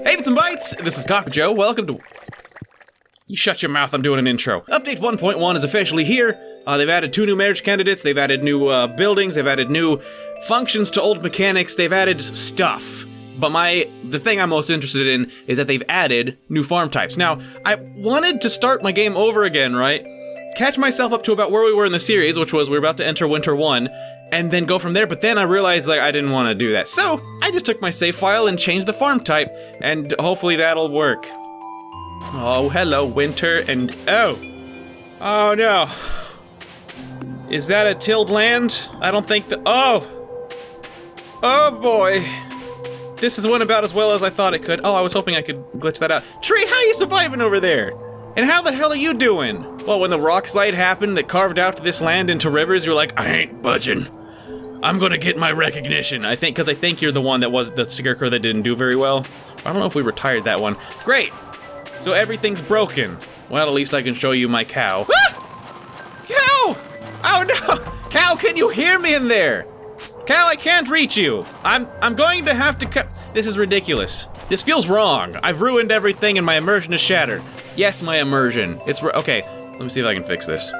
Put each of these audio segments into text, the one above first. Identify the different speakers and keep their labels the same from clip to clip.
Speaker 1: Hey, Bits and Bytes! This is Kakujo. Welcome to... You shut your mouth, I'm doing an intro. Update 1.1 is officially here. They've added 2 new marriage candidates, they've added new buildings, they've added new functions to old mechanics, they've added stuff. But the thing I'm most interested in is that they've added new farm types. Now, I wanted to start my game over again, right? Catch myself up to about where we were in the series, which was we were about to enter Winter 1, and then go from there, but then I realized like I didn't want to do that. So, I just took my save file and changed the farm type, and hopefully that'll work. Oh, hello, Winter, and oh no. Is that a tilled land? I don't think oh boy. This is went about as well as I thought it could. Oh, I was hoping I could glitch that out. Tree, how are you surviving over there? And how the hell are you doing? Well, when the rock slide happened that carved out this land into rivers, you're like, I ain't budging. I'm gonna get my recognition. I think you're the one that was the scarecrow that didn't do very well. I don't know if we retired that one. Great. So everything's broken. Well, at least I can show you my cow. Ah! Cow! Oh no! Cow, can you hear me in there? Cow, I can't reach you. I'm going to have to cut. This is ridiculous. This feels wrong. I've ruined everything and my immersion is shattered. Yes, my immersion. It's okay. Let me see if I can fix this.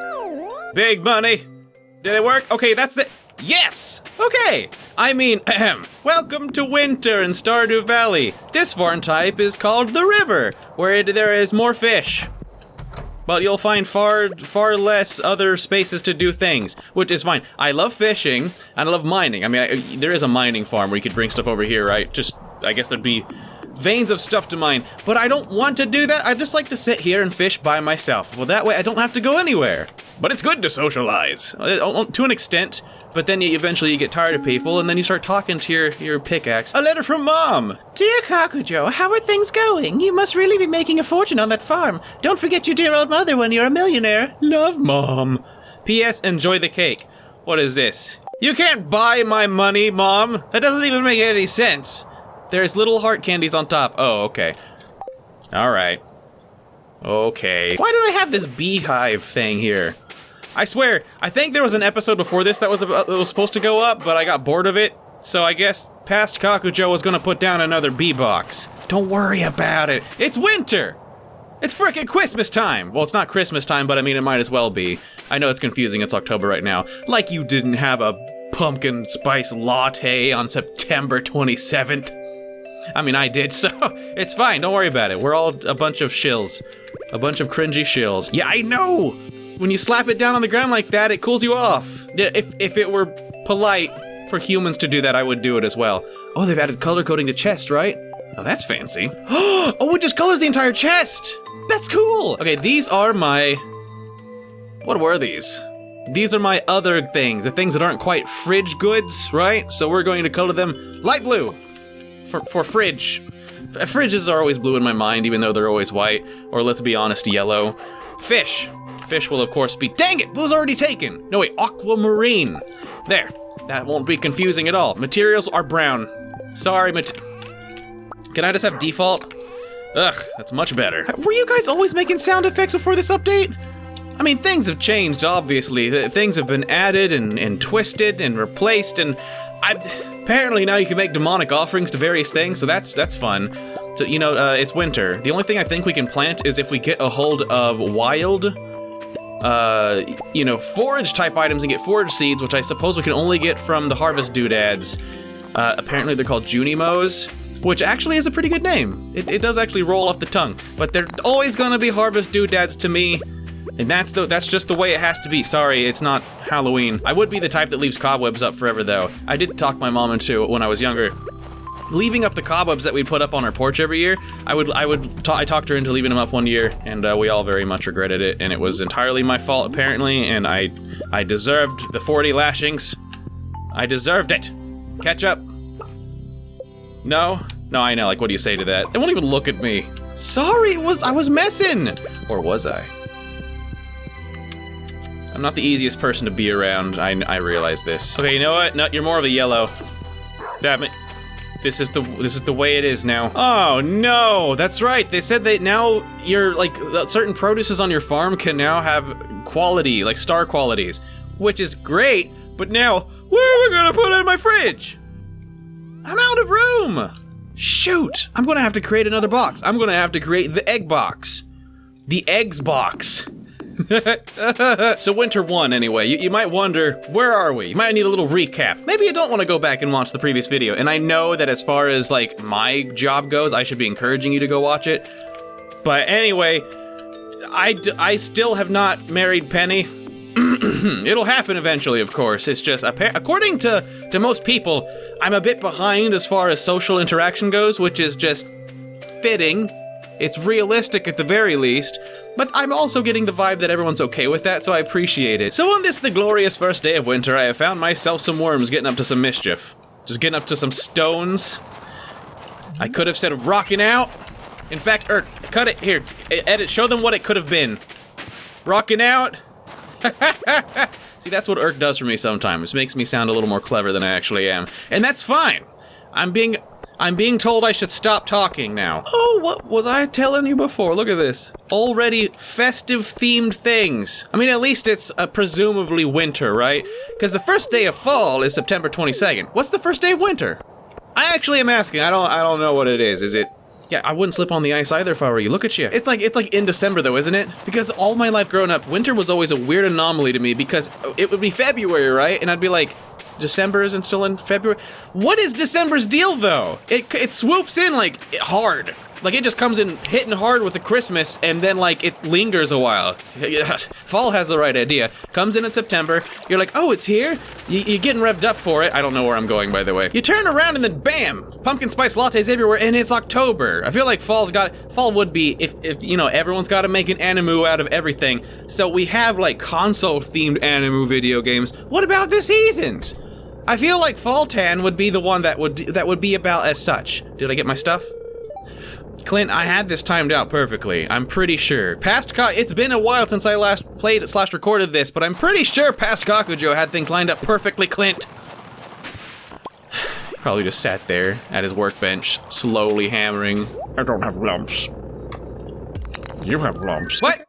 Speaker 1: Big money. Did it work? Okay, that's the. Yes! Okay! I mean, welcome to winter in Stardew Valley. This farm type is called the river, where there is more fish. But you'll find far less other spaces to do things, which is fine. I love fishing, and I love mining. I mean, there is a mining farm where you could bring stuff over here, right? I guess there'd be veins of stuff to mine, but I don't want to do that. I just like to sit here and fish by myself. Well, that way I don't have to go anywhere. But it's good to socialize, to an extent, but then eventually you get tired of people, and then you start talking to your pickaxe. A letter from Mom! Dear Kakujo, how are things going? You must really be making a fortune on that farm. Don't forget your dear old mother when you're a millionaire. Love, Mom. P.S. Enjoy the cake. What is this? You can't buy my money, Mom! That doesn't even make any sense. There's little heart candies on top. Oh, okay. Alright. Okay. Why did I have this beehive thing here? I swear, I think there was an episode before this that was supposed to go up, but I got bored of it. So I guess past Kakujo was gonna put down another bee box. Don't worry about it. It's winter! It's frickin' Christmas time! Well, it's not Christmas time, but I mean, it might as well be. I know it's confusing, it's October right now. Like you didn't have a pumpkin spice latte on September 27th. I mean, I did, so it's fine, don't worry about it. We're all a bunch of shills. A bunch of cringy shills. Yeah, I know! When you slap it down on the ground like that, it cools you off. If it were polite for humans to do that, I would do it as well. Oh, they've added color coding to chest, right? Oh, that's fancy. Oh, it just colors the entire chest! That's cool! Okay, these are my... What were these? These are my other things, the things that aren't quite fridge goods, right? So we're going to color them light blue for fridge. Fridges are always blue in my mind, even though they're always white, or let's be honest, yellow. Fish. Fish will of course be, dang it, blue's already taken. No wait, aquamarine. There, that won't be confusing at all. Materials are brown. Sorry, can I just have default? Ugh, that's much better. Were you guys always making sound effects before this update? I mean, things have changed, obviously. Things have been added and twisted and replaced, and apparently now you can make demonic offerings to various things, so that's fun. So, you know, it's winter. The only thing I think we can plant is if we get a hold of wild, you know, forage type items and get forage seeds, which I suppose we can only get from the harvest doodads. Apparently they're called Junimos, which actually is a pretty good name. It does actually roll off the tongue, but they're always gonna be harvest doodads to me. And that's just the way it has to be. Sorry, it's not Halloween. I would be the type that leaves cobwebs up forever, though. I did talk my mom into it when I was younger. Leaving up the cobwebs that we'd put up on our porch every year, I talked her into leaving them up one year, and we all very much regretted it, and it was entirely my fault, apparently, and I deserved the 40 lashings. I deserved it. Catch up. No? No, I know, like, what do you say to that? They won't even look at me. Sorry, I was messing! Or was I? I'm not the easiest person to be around, I realize this. Okay, you know what? No, you're more of a yellow. Damn it. This is the way it is now. Oh no, that's right. They said that now your certain produces on your farm can now have quality, like star qualities, which is great, but now where are we gonna put it in my fridge? I'm out of room. Shoot! I'm gonna have to create another box. I'm gonna have to create the egg box. The eggs box. So winter 1 anyway, you might wonder, where are we? You might need a little recap. Maybe you don't want to go back and watch the previous video, and I know that as far as like my job goes, I should be encouraging you to go watch it. But anyway, I still have not married Penny. It'll happen eventually, of course. It's just, according to most people, I'm a bit behind as far as social interaction goes, which is just fitting. It's realistic at the very least, but I'm also getting the vibe that everyone's okay with that, so I appreciate it. So on this, the glorious first day of winter, I have found myself some worms getting up to some mischief. Just getting up to some stones. I could have said rocking out. In fact, cut it, here, edit, show them what it could have been. Rocking out. See, that's what Urk does for me sometimes. It makes me sound a little more clever than I actually am. And that's fine. I'm being told I should stop talking now. Oh, what was I telling you before? Look at this. Already festive themed things. I mean, at least it's presumably winter, right? Because the first day of fall is September 22nd. What's the first day of winter? I actually am asking. I don't know what it is. Is it? Yeah, I wouldn't slip on the ice either if I were you. Look at you. It's like in December though, isn't it? Because all my life growing up, winter was always a weird anomaly to me because it would be February, right? And I'd be like, December isn't still in February? What is December's deal though? It swoops in like hard. Like it just comes in hitting hard with the Christmas and then like it lingers a while. Fall has the right idea. Comes in September, you're like, oh, it's here? You're getting revved up for it. I don't know where I'm going, by the way. You turn around and then bam! Pumpkin spice lattes everywhere and it's October. I feel like fall would be if you know, everyone's gotta make an animu out of everything. So we have like console themed animu video games. What about the seasons? I feel like Fall Tan would be the one that would be about as such. Did I get my stuff? Clint, I had this timed out perfectly. I'm pretty sure. It's been a while since I last played / recorded this, but I'm pretty sure past Kakujo had things lined up perfectly, Clint. Probably just sat there at his workbench, slowly hammering. I don't have lumps. You have lumps. What?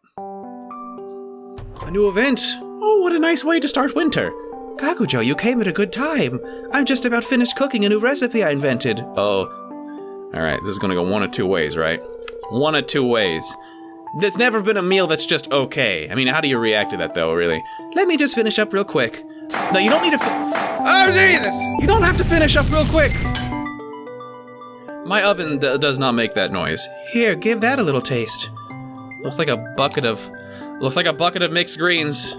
Speaker 1: A new event? Oh, what a nice way to start winter. Kakujo, you came at a good time. I'm just about finished cooking a new recipe I invented. Oh. Alright, this is gonna go one of two ways, right? One of two ways. There's never been a meal that's just okay. I mean, how do you react to that, though, really? Let me just finish up real quick. No, you don't need to oh, Jesus! You don't have to finish up real quick! My oven does not make that noise. Here, give that a little taste. Looks like a bucket of mixed greens.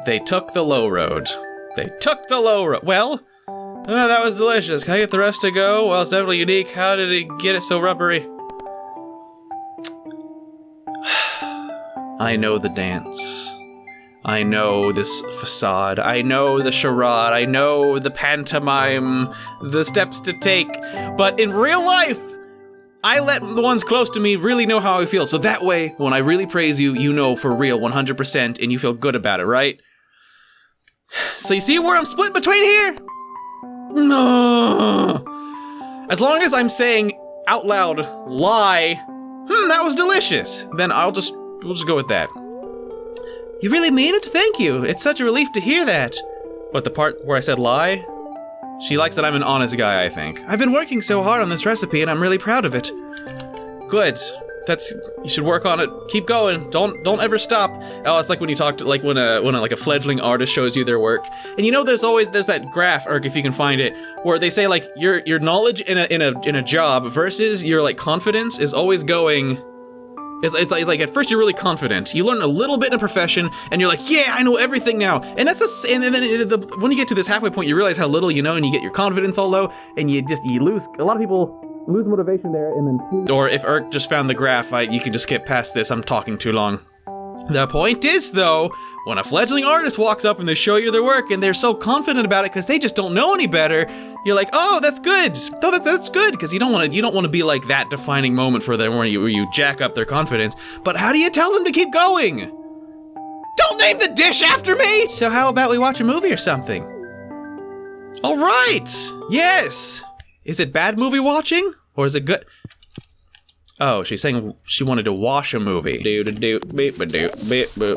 Speaker 1: They took the low road. They took the low road. Well, that was delicious. Can I get the rest to go? Well, it's definitely unique. How did he get it so rubbery? I know the dance. I know this facade. I know the charade. I know the pantomime, the steps to take. But in real life, I let the ones close to me really know how I feel. So that way, when I really praise you, you know for real 100% and you feel good about it, right? So you see where I'm split between here? No. As long as I'm saying out loud, lie, that was delicious, then we'll just go with that. You really mean it? Thank you. It's such a relief to hear that. What, the part where I said lie? She likes that I'm an honest guy, I think. I've been working so hard on this recipe and I'm really proud of it. Good. You should work on it. Keep going. Don't ever stop. Oh, it's like when you talk to, like when a fledgling artist shows you their work. And you know there's that graph, Urk, if you can find it, where they say like your knowledge in a job versus your like confidence is always going. It's like at first you're really confident. You learn a little bit in a profession and you're like, yeah, I know everything now. And and then when you get to this halfway point, you realize how little you know and you get your confidence all low and you lose. A lot of people lose motivation there and then... Or if Urk just found the graph, you can just skip past this. I'm talking too long. The point is, though, when a fledgling artist walks up and they show you their work and they're so confident about it because they just don't know any better, you're like, oh, that's good. No, that's good, because you don't want to be like that defining moment for them where you jack up their confidence. But how do you tell them to keep going? Don't name the dish after me! So how about we watch a movie or something? All right. Yes. Is it bad movie watching? Or is it good? Oh, she's saying she wanted to watch a movie.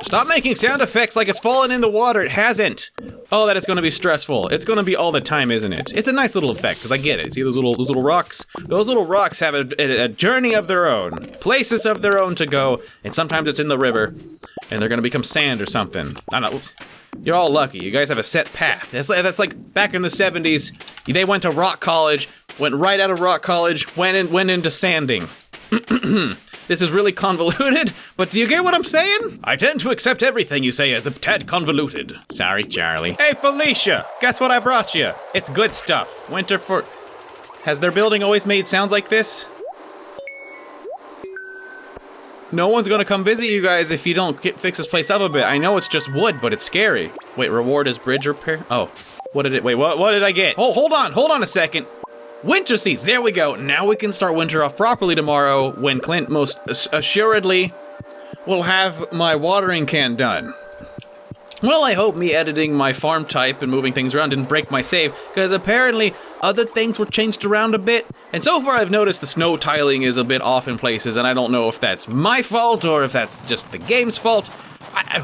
Speaker 1: Stop making sound effects like it's fallen in the water. It hasn't. Oh, that is going to be stressful. It's going to be all the time, isn't it? It's a nice little effect, because I get it. See those little rocks? Those little rocks have a journey of their own. Places of their own to go. And sometimes it's in the river. And they're going to become sand or something. I don't know. Oops. You're all lucky. You guys have a set path. That's like back in the 70s. They went to rock college, went right out of rock college, went into sanding. This is really convoluted, but do you get what I'm saying? I tend to accept everything you say as a tad convoluted. Sorry, Charlie. Hey, Felicia, guess what I brought you? It's good stuff. Winter for... Has their building always made sounds like this? No one's gonna come visit you guys if you don't fix this place up a bit. I know it's just wood, but it's scary. Wait, reward is bridge repair? Oh, what did I get? Oh, hold on a second. Winter seeds, there we go. Now we can start winter off properly tomorrow when Clint most assuredly will have my watering can done. Well, I hope me editing my farm type and moving things around didn't break my save, because apparently other things were changed around a bit. And so far I've noticed the snow tiling is a bit off in places, and I don't know if that's my fault or if that's just the game's fault.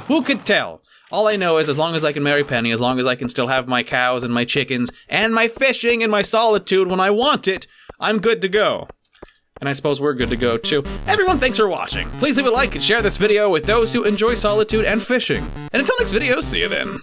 Speaker 1: Who could tell? All I know is as long as I can marry Penny, as long as I can still have my cows and my chickens, and my fishing and my solitude when I want it, I'm good to go. And I suppose we're good to go too. Everyone, thanks for watching. Please leave a like and share this video with those who enjoy solitude and fishing. And until next video, see you then.